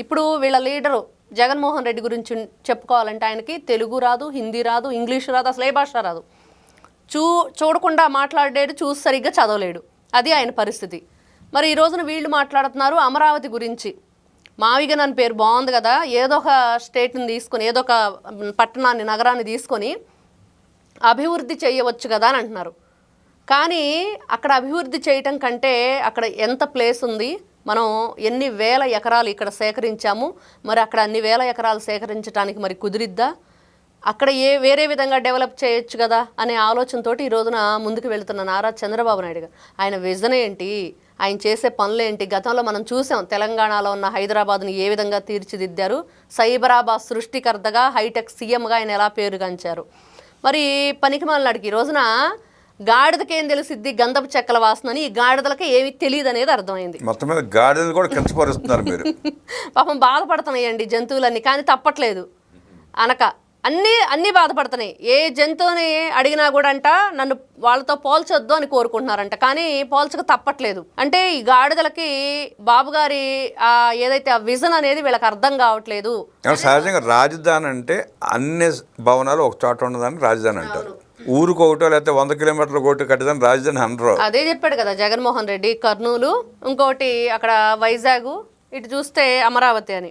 ఇప్పుడు వీళ్ళ లీడరు జగన్మోహన్ రెడ్డి గురించి చెప్పుకోవాలంటే ఆయనకి తెలుగు రాదు, హిందీ రాదు, ఇంగ్లీష్ రాదు, అసలు ఏ భాష రాదు. చూడకుండా మాట్లాడలేడు, చూసి సరిగ్గా చదవలేడు. అది ఆయన పరిస్థితి. మరి ఈ రోజున వీళ్ళు మాట్లాడుతున్నారు అమరావతి గురించి. మావిగన్ అని పేరు బాగుంది కదా, ఏదో ఒక స్టేట్ని తీసుకొని, ఏదో ఒక పట్టణాన్ని, నగరాన్ని తీసుకొని అభివృద్ధి చేయవచ్చు కదా అని అంటున్నారు. కానీ అక్కడ అభివృద్ధి చేయటం కంటే అక్కడ ఎంత ప్లేస్ ఉంది, మనం ఎన్ని వేల ఎకరాలు ఇక్కడ సేకరించాము, మరి అక్కడ అన్ని వేల ఎకరాలు సేకరించడానికి మరి కుదిరిద్దా, అక్కడ వేరే విధంగా డెవలప్ చేయొచ్చు కదా అనే ఆలోచనతో ఈ రోజున ముందుకు వెళుతున్న నారా చంద్రబాబు నాయుడు గారు. ఆయన విజన్ ఏంటి, ఆయన చేసే పనులు ఏంటి? గతంలో మనం చూసాం తెలంగాణలో ఉన్న హైదరాబాద్ని ఏ విధంగా తీర్చిదిద్దారు. సైబరాబాద్ సృష్టికర్తగా, హైటెక్ సీఎంగా ఆయన ఎలా పేరుగాంచారు. మరి పనికిమాలినాడికి ఈ రోజున గాడిదకేం తెలిసిద్ది గంధపు చెక్కల వాసనని, ఈ గాడిదలకి ఏమి తెలియదు అనేది అర్థమైంది. మొత్తం మీద గాడిదలు కూడా కించపరుస్తున్నారు మీరు. పాపం బాధపడుతున్నాయండి జంతువులన్నీ, కానీ తప్పట్లేదు అనక. అన్నీ బాధపడుతున్నాయి. ఏ జంతువుని అడిగినా కూడా అంట నన్ను వాళ్ళతో పోల్చొద్దు అని కోరుకుంటున్నారంట, కానీ పోల్చక తప్పట్లేదు. అంటే ఈ గాడిదలకి బాబు గారి ఏదైతే ఆ విజన్ అనేది వీళ్ళకి అర్థం కావట్లేదు. సహజంగా రాజధాని అంటే అన్ని భవనాలు ఒక చోట ఉన్నదాన్ని రాజధాని అంటారు. ఊరికి ఒకటో లేకపోతే 100 కిలోమీటర్ల ఒకటి కట్టేదాన్ని రాజధాని అనరు. అదే చెప్పాడు కదా జగన్మోహన్ రెడ్డి, కర్నూలు, ఇంకోటి అక్కడ వైజాగ్, ఇటు చూస్తే అమరావతి అని.